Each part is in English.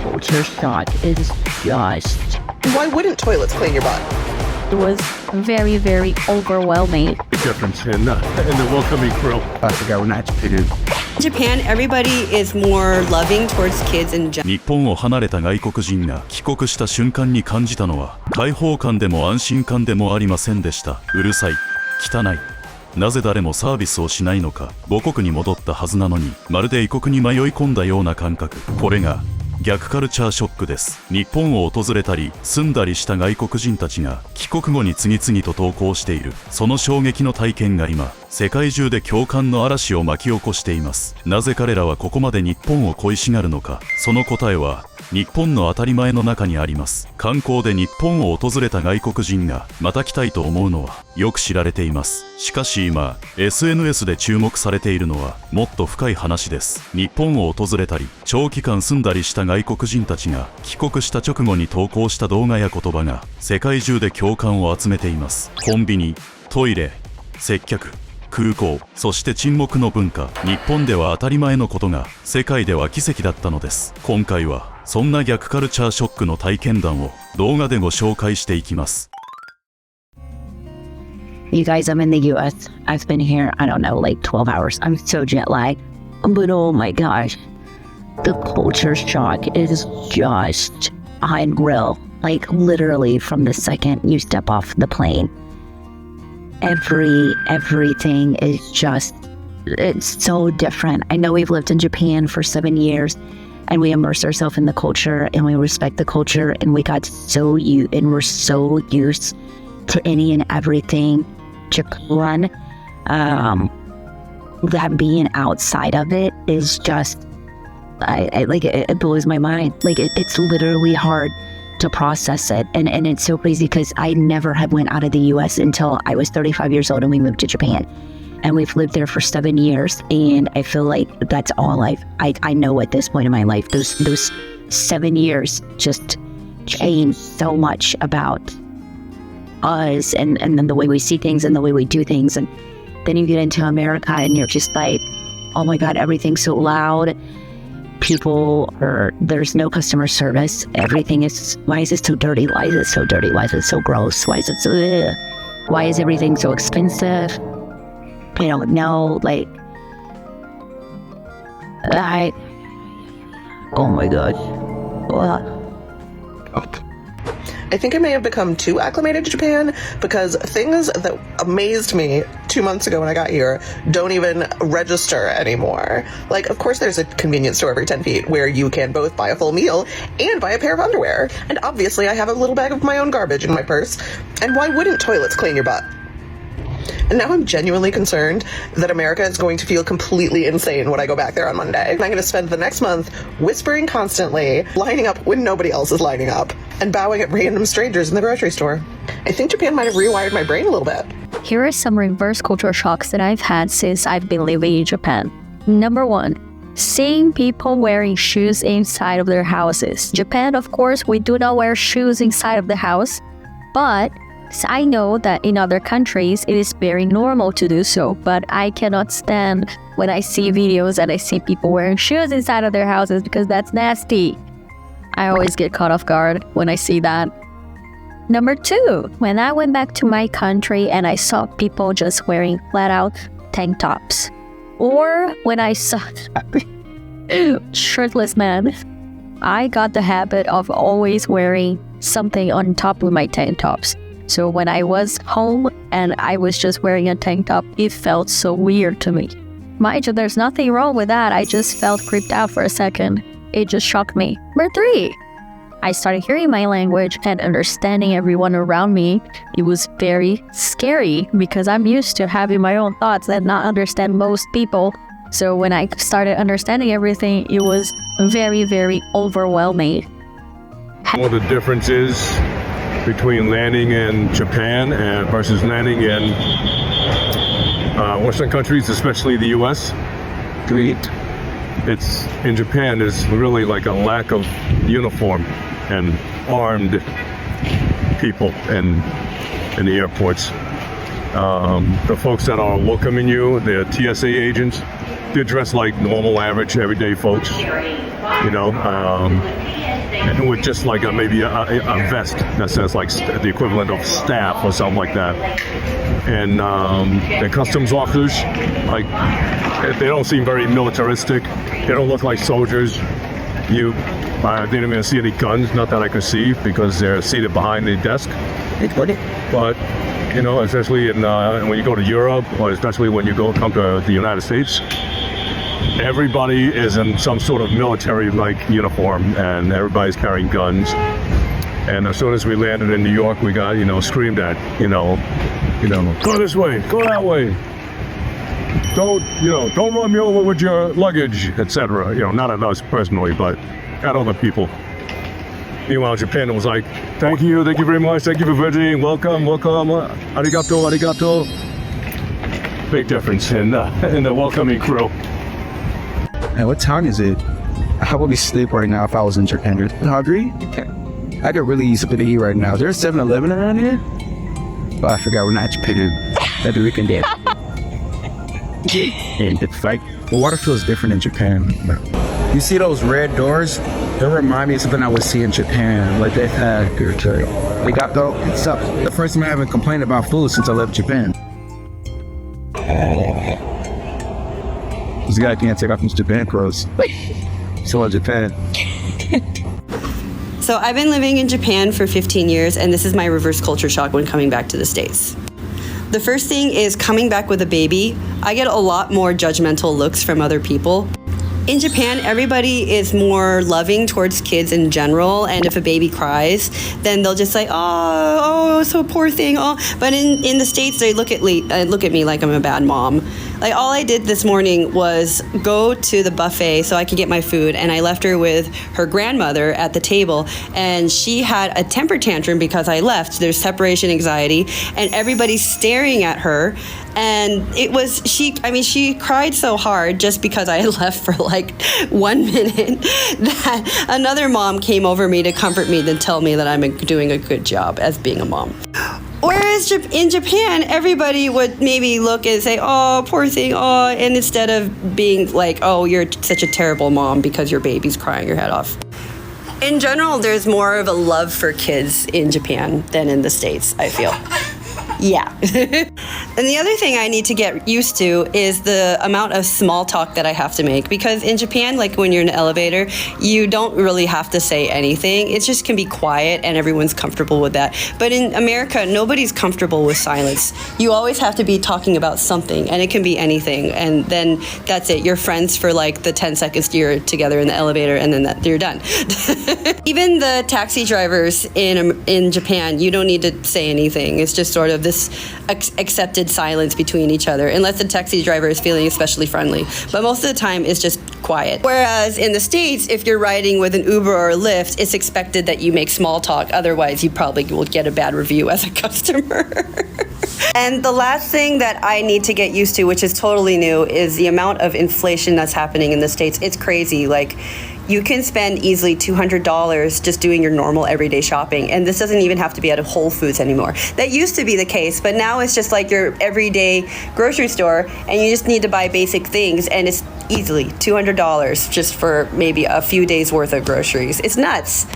culture shock is just... Why wouldn't toilets clean your butt? It was very, very overwhelming. The difference in the welcoming crew. Japan, everybody is more loving towards kids in general. 日本を離れた外国人が帰国した瞬間に感じたのは解放感でも安心感でもありませんでした。うるさい、汚い、なぜ誰もサービスをしないのか。母国に戻ったはずなのにまるで異国に迷い込んだような感覚。これが逆カルチャーショックです。日本を訪れたり住んだりした外国人たちが帰国後に次々と投稿しているその衝撃の体験が今世界中で共感の嵐を巻き起こしています。なぜ彼らはここまで日本を恋しがるのか。その答えは日本の当たり前の中にあります。観光で日本を訪れた外国人がまた来たいと思うのはよく知られています。しかし今 SNS で注目されているのはもっと深い話です。日本を訪れたり長期間住んだりした外国人たちが帰国した直後に投稿した動画や言葉が世界中で共感を集めています。コンビニ、トイレ、接客、空港、そして沈黙の文化。日本では当たり前のことが世界では奇跡だったのです。今回はそんな逆カルチャーショックの体験談を動画でご紹介していきます。You guys, I'm in the US. I've been here, I don't know, like 12 hours. I'm so jet lagged. But oh my gosh, the culture shock is just unreal. Like literally from the second you step off the plane. Everything is just, it's so different. I know we've lived in Japan for 7 years and we immerse ourselves in the culture and we respect the culture and we got and we're so used to any and everything. Japan, that being outside of it is just, I like it blows my mind. Like it's literally hard to process it, and it's so crazy because I never had went out of the U.S. until I was 35 years old and we moved to Japan, and we've lived there for 7 years, and I feel like that's all I know at this point in my life. Those 7 years just changed so much about us and then the way we see things and the way we do things. And then you get into America and you're just like, oh my God, everything's so loud. There's no customer service. Everything is, why is it so dirty? Why is it so dirty? Why is it so gross? Why is it so, ugh? Why is everything so expensive? I don't know, like, oh my God. I think I may have become too acclimated to Japan because things that amazed me 2 months ago when I got here don't even register anymore. Like, of course there's a convenience store every 10 feet where you can both buy a full meal and buy a pair of underwear. And obviously I have a little bag of my own garbage in my purse. And why wouldn't toilets clean your butt? And now I'm genuinely concerned that America is going to feel completely insane when I go back there on Monday. I'm going to spend the next month whispering constantly, lining up when nobody else is lining up, and bowing at random strangers in the grocery store. I think Japan might have rewired my brain a little bit. Here are some reverse culture shocks that I've had since I've been living in Japan. Number 1. Seeing people wearing shoes inside of their houses. Japan, of course, we do not wear shoes inside of the house, but I know that in other countries it is very normal to do so, but I cannot stand when I see videos and I see people wearing shoes inside of their houses because that's nasty. I always get caught off guard when I see that. Number 2, when I went back to my country and I saw people just wearing flat out tank tops, or when I saw shirtless men, I got the habit of always wearing something on top of my tank tops. So when I was home and I was just wearing a tank top, it felt so weird to me. Mind you, there's nothing wrong with that. I just felt creeped out for a second. It just shocked me. Number 3, I started hearing my language and understanding everyone around me. It was very scary because I'm used to having my own thoughts and not understand most people. So when I started understanding everything, it was very, very overwhelming. One of the differences between landing in Japan versus landing in Western countries, especially the U.S. It's in Japan. There's really like a lack of uniform and armed people in the airports. The folks that are welcoming you, the TSA agents, they're dressed like normal, average, everyday folks. you know, and with just like maybe a vest that says like the equivalent of staff or something like that. And the customs officers, like, they don't seem very militaristic. They don't look like soldiers. I didn't even see any guns, not that I could see, because they're seated behind the desk. But you know, especially when you go to Europe, or especially when you come to the United States, everybody is in some sort of military-like uniform, and everybody's carrying guns. And as soon as we landed in New York, we got, screamed at, go this way, go that way. Don't run me over with your luggage, etc. Not at us personally, but at other people. Meanwhile, Japan was like, thank you very much, thank you for visiting, welcome, arigato, arigato. Big difference in the welcoming crew. And what time is it? I probably sleep right now if I was in Japan. You're hungry? I could really use a bit of eat right now. There's 7-Eleven around here? Oh, I forgot we're not Japan. Maybe we can dip. And it's like, the water feels different in Japan. You see those red doors? They remind me of something I would see in Japan. Like they had arigato. It's up. The first time I haven't complained about food since I left Japan. This guy can't take off his Japan clothes. So in Japan. So I've been living in Japan for 15 years, and this is my reverse culture shock when coming back to the States. The first thing is coming back with a baby. I get a lot more judgmental looks from other people. In Japan, everybody is more loving towards kids in general, and if a baby cries, then they'll just say, oh, so poor thing, oh. But in the States, they look at me like I'm a bad mom. Like, all I did this morning was go to the buffet so I could get my food, and I left her with her grandmother at the table, and she had a temper tantrum because I left. There's separation anxiety, and everybody's staring at her. And she cried so hard just because I had left for like 1 minute that another mom came over me to comfort me to tell me that I'm doing a good job as being a mom. Whereas in Japan, everybody would maybe look and say, oh, poor thing, oh, and instead of being like, oh, you're such a terrible mom because your baby's crying your head off. In general, there's more of a love for kids in Japan than in the States, I feel. Yeah. And the other thing I need to get used to is the amount of small talk that I have to make, because in Japan, like when you're in an elevator, you don't really have to say anything. It just can be quiet and everyone's comfortable with that. But in America, nobody's comfortable with silence. You always have to be talking about something, and it can be anything. And then that's it. You're friends for like the 10 seconds you're together in the elevator, and then you're done. Even the taxi drivers in Japan, you don't need to say anything. It's just sort of this accepted silence between each other, unless the taxi driver is feeling especially friendly. But most of the time, it's just quiet. Whereas in the States, if you're riding with an Uber or a Lyft, it's expected that you make small talk. Otherwise, you probably will get a bad review as a customer. And the last thing that I need to get used to, which is totally new, is the amount of inflation that's happening in the States. It's crazy. Like, you can spend easily $200 just doing your normal everyday shopping. And this doesn't even have to be at a Whole Foods anymore. That used to be the case, but now it's just like your everyday grocery store, and you just need to buy basic things, and it's easily $200 just for maybe a few days worth of groceries. It's nuts.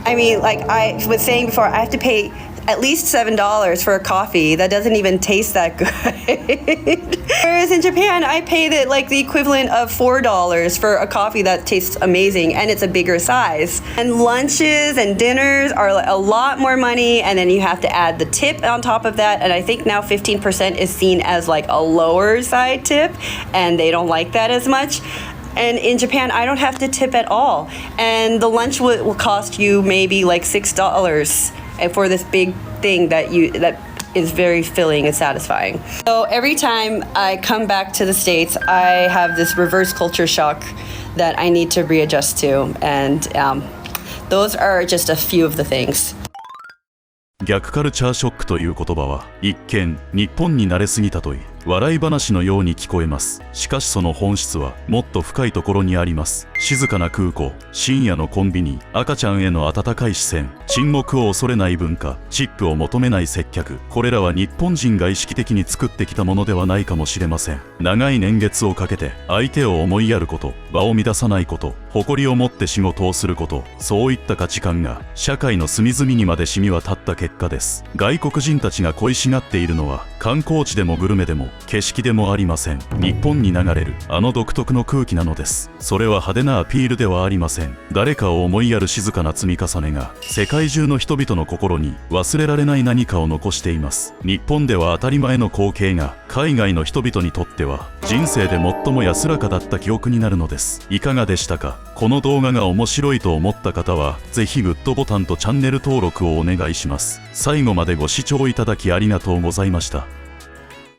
I mean, like I was saying before, I have to pay at least $7 for a coffee that doesn't even taste that good. Whereas in Japan, I pay the equivalent of $4 for a coffee that tastes amazing, and it's a bigger size. And lunches and dinners are a lot more money, and then you have to add the tip on top of that, and I think now 15% is seen as like a lower side tip, and they don't like that as much. And in Japan, I don't have to tip at all. And the lunch will cost you maybe like $6 for this big thing that is very filling and satisfying. So every time I come back to the States, I have this reverse culture shock that I need to readjust to. And those are just a few of the things. 逆カルチャーショックという言葉は一見日本に慣れすぎたといい笑い話のように聞こえます。しかしその本質はもっと深いところにあります。静かな空港、深夜のコンビニ、赤ちゃんへの温かい視線、沈黙を恐れない文化、チップを求めない接客、これらは日本人が意識的に作ってきたものではないかもしれません。長い年月をかけて相手を思いやること、場を乱さないこと、誇りを持って仕事をすること、そういった価値観が社会の隅々にまで染み渡った結果です。外国人たちが恋しがっているのは観光地でもグルメでも景色でもありません。日本に流れるあの独特の空気なのです。それは派手なアピールではありません。誰かを思いやる静かな積み重ねが世界中の人々の心に忘れられない何かを残しています。日本では当たり前の光景が海外の人々にとっては人生で最も安らかだった記憶になるのです。いかがでしたか？この動画が面白いと思った方はぜひグッドボタンとチャンネル登録をお願いします。最後までご視聴いただきありがとうございました。